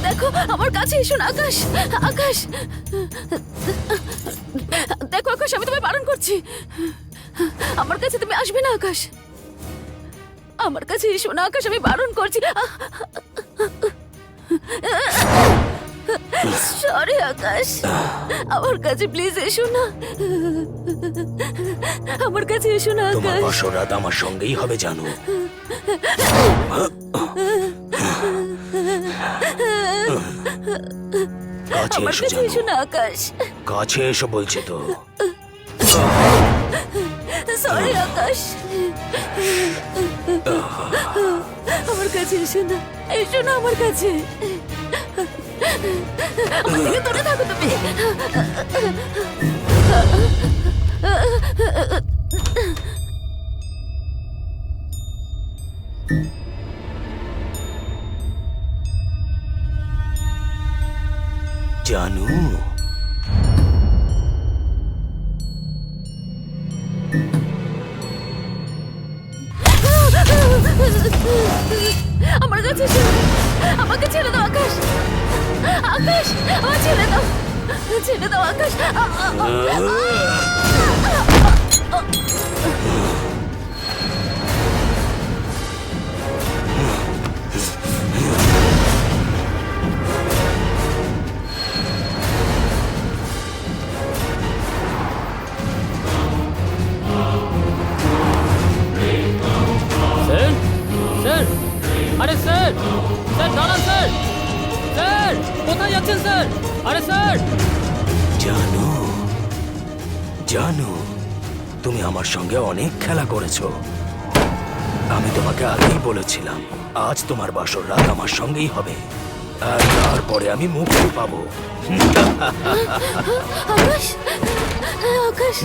দেখো আমার কাছে এসো না আকাশ। আকাশ দেখো আকাশ, আমি তোমায় বারণ করছি, আমার কাছে তুমি আসবে না আকাশ। আমার কাছে এসো না আকাশ, আমি বারণ করছি। সরি আকাশ, আমার কাছে প্লিজ এসো না, আমার কাছে এসো না তোমার আকাশ। বাসর রাত আমার সঙ্গেই হবে জানো। কাছে আমার এসো কাছে এসো জানো, না আকাশ। কাছে এসো বলছি তো। সরি আকাশ, আমার কাছে এসো না, এসো না আমার কাছে, আমার থেকে দূরে থাকো তুমি। জানু, আমার কাছে এসো, আমাকে ছেড়ে দাও আকাশ। আকাশ আমার ছেড়ে দাও, ছেড়ে দাও আকাশ। স্যার, স্যার, আরে স্যার, স্যার দাঁড়ান স্যার, স্যার কোথায় যাচ্ছেন স্যার? আরে স্যার, জানু, জানু, তুমি আমার সঙ্গে অনেক খেলা করেছো। আমি তোমাকে আগেই বলেছিলাম আজ তোমার বাসর রাত আমার সঙ্গেই হবে, আর তারপরে আমি মুক্তি পাবো। আকাশ, আকাশ,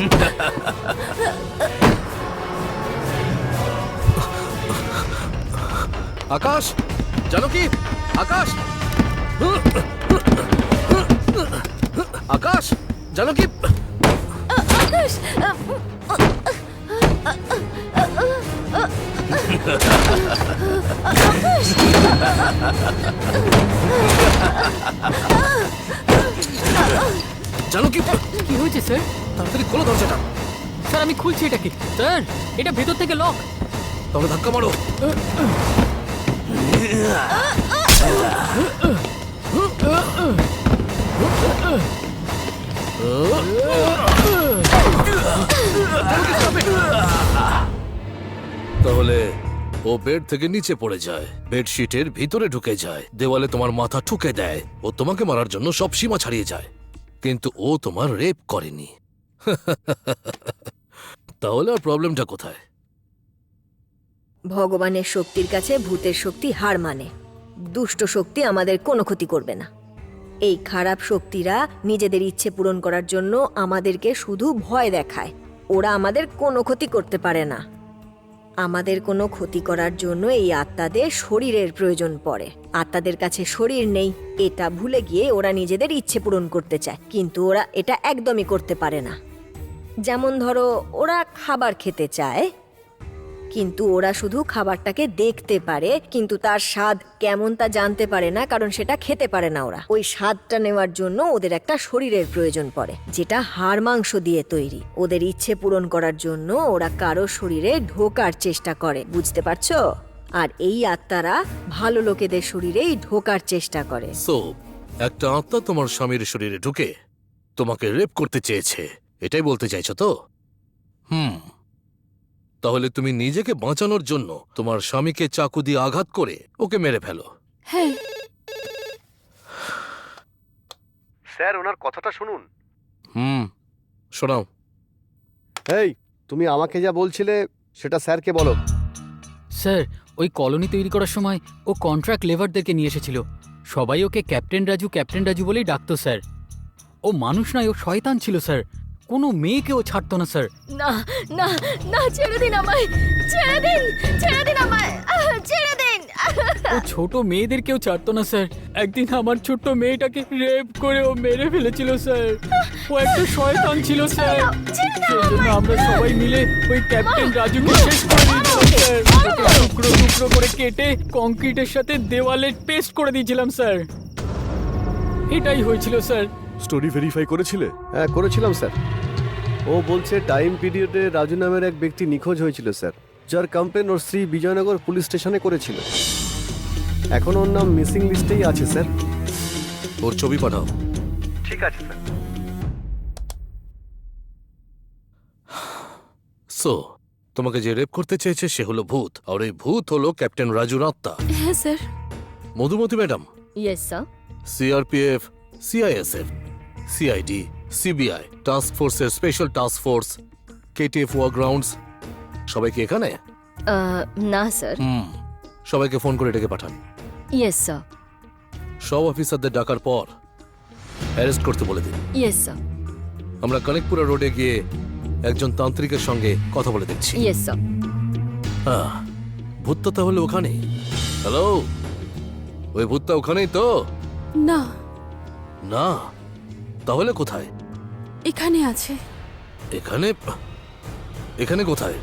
আকাশ, জানো কি? আকাশ, আকাশ, জানো কি? আকাশ, জানো কি? কি হয়েছে স্যার? তাড়াতাড়ি খোলো দরজাটা। স্যার আমি খুলছি এটা কি? স্যার এটা ভেতর থেকে লক। তবে ধাক্কা মারো। তাহলে ও বেড থেকে নিচে পড়ে যায়, বেডশিটের ভিতরে ঢুকে যায়, দেওয়ালে তোমার মাথা ঠুকে দেয়, ও তোমাকে মারার জন্য সব সীমা ছাড়িয়ে যায়, কিন্তু ও তোমার রেপ করেনি। তাহলে আর প্রবলেমটা কোথায়? ভগবানের শক্তির কাছে ভূতের শক্তি হার মানে। দুষ্ট শক্তি আমাদের কোনো ক্ষতি করবে না। এই খারাপ শক্তিরা নিজেদের ইচ্ছে পূরণ করার জন্য আমাদেরকে শুধু ভয় দেখায়। ওরা আমাদের কোনো ক্ষতি করতে পারে না। আমাদের কোনো ক্ষতি করার জন্য এই আত্মাদের শরীরের প্রয়োজন পড়ে। আত্মাদের কাছে শরীর নেই, এটা ভুলে গিয়ে ওরা নিজেদের ইচ্ছে পূরণ করতে চায়, কিন্তু ওরা এটা একদমই করতে পারে না। যেমন ধরো, ওরা খাবার খেতে চায়, কিন্তু ওরা শুধু খাবারটাকে দেখতে পারে, কিন্তু তার স্বাদ কেমন তা জানতে পারে না, কারণ সেটা খেতে পারে না। ওরা ওই স্বাদটা নেওয়ার জন্য ওদের একটা শরীরের প্রয়োজন পড়ে, যেটা হাড় মাংস দিয়ে তৈরি। ওদের ইচ্ছে পূরণ করার জন্য ওরা কারো শরীরে ঢোকার চেষ্টা করে, বুঝতে পারছো? আর এই আত্মারা ভালো লোকেদের শরীরেই ঢোকার চেষ্টা করে। সো একটা আত্মা তোমার স্বামীর শরীরে ঢুকে তোমাকে রেপ করতে চেয়েছে, এটাই বলতে চাইছো তো? তাহলে তুমি নিজেকে বাঁচানোর জন্য তোমার স্বামীকে চাকু দিয়ে আঘাত করে ওকে মেরে ফেলো। হ্যাঁ স্যার, ওনার কথাটা শুনুন। শোনাও। এই, তুমি আমাকে যা বলছিলে সেটা স্যারকে বলো। স্যার ওই কলোনি তৈরি করার সময় ও কন্ট্রাক্ট লেবারদেরকে নিয়ে এসেছিল। সবাই ওকে ক্যাপ্টেন রাজু বলেই ডাকতো স্যার। ও মানুষ নয়, ও শয়তান ছিল স্যার। কোনো মেয়েকেও ছাড়তো না স্যার। না না না, ছেড়ে দিন আমায়, ছেড়ে দিন, ছেড়ে দিন আমায়, ছেড়ে দিন। ও ছোট মেয়েদেরকেও ছাড়তো না স্যার। একদিন আমার ছোট্ট মেয়েটাকে রেপ করে ও মেরে ফেলেছিল স্যার। ও একটা শয়তান ছিল স্যার। সেজন্য আমরা সবাই মিলে ওই ক্যাপ্টেন রাজুকে শেষ করে দিয়েছিলাম স্যার। ওকে টুকরো টুকরো করে কেটে কংক্রিটের সাথে দেওয়ালে পেস্ট করে দিয়েছিলাম স্যার। এটাই হয়েছিল স্যার। স্টোরি ভেরিফাই করেছিলে? হ্যাঁ করেছিলাম স্যার। ও বলছে টাইম পিরিয়ডে রাজু নামের এক ব্যক্তি নিখোঁজ হয়েছিল স্যার, যার কমপ্লেন ওর স্ত্রী বিজয়নগর পুলিশ স্টেশনে করেছিল। এখন ওর নাম মিসিং লিস্টেই আছে স্যার। ওর ছবি পাঠাও। ঠিক আছে স্যার। সো তোমাকে যে রেপ করতে চেয়েছে সে হলো ভূত, আর এই ভূত হলো ক্যাপ্টেন রাজুর আত্মা। হ্যাঁ sir. Madhumati madam, yes sir. CRPF, CISF, CID, CBI, task ফোর্সের স্পেশাল টাস্ক ফোর্স, কেটিএফ ওয়ারগ্রাউন্ডস, সবাই কি এখানে? না স্যার। সবাইকে ফোন করে ডেকে পাঠান। Yes sir. সব অফিসারদের ডাকার পর অ্যারেস্ট করতে বলে দিন। Yes sir. আমরা কনেকপুরা রোডে গিয়ে একজন তান্ত্রিকের সঙ্গে কথা বলে দেখছি। Yes sir. ভূতটা তাহলে ওখানেই। হ্যালো, ওই ভূতটা ওখানেই তো? না, না, তাহলে কোথায়? এখানে আছে। এখানে? এখানে কোথায়?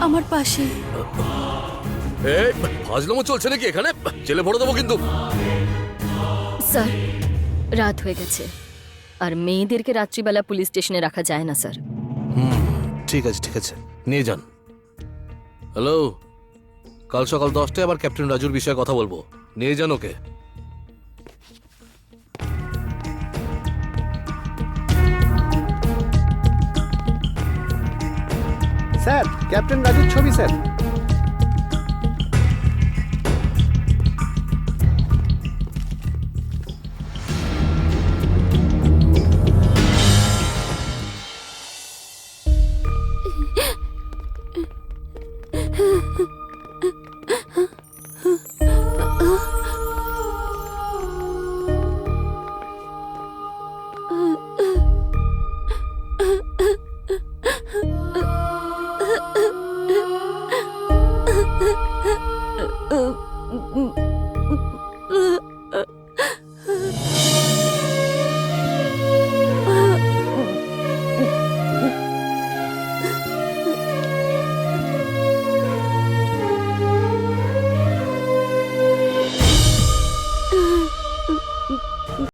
আমার পাশে। এই ফাজলামো চলছে নাকি এখানে? জেলে ভরে দেবো কিন্তু। স্যার, রাত হয়ে গেছে আর মেয়েদেরকে রাত্রিবেলা পুলিশ স্টেশনে রাখা যায় না স্যার। ঠিক আছে, ঠিক আছে, নিয়ে যান। হ্যালো, কাল সকাল 10টায় আবার ক্যাপ্টেন রাজুর বিষয়ে কথা বলবো। নিয়ে যান ওকে। স্যার, ক্যাপ্টেন রাজুর ছবি স্যার।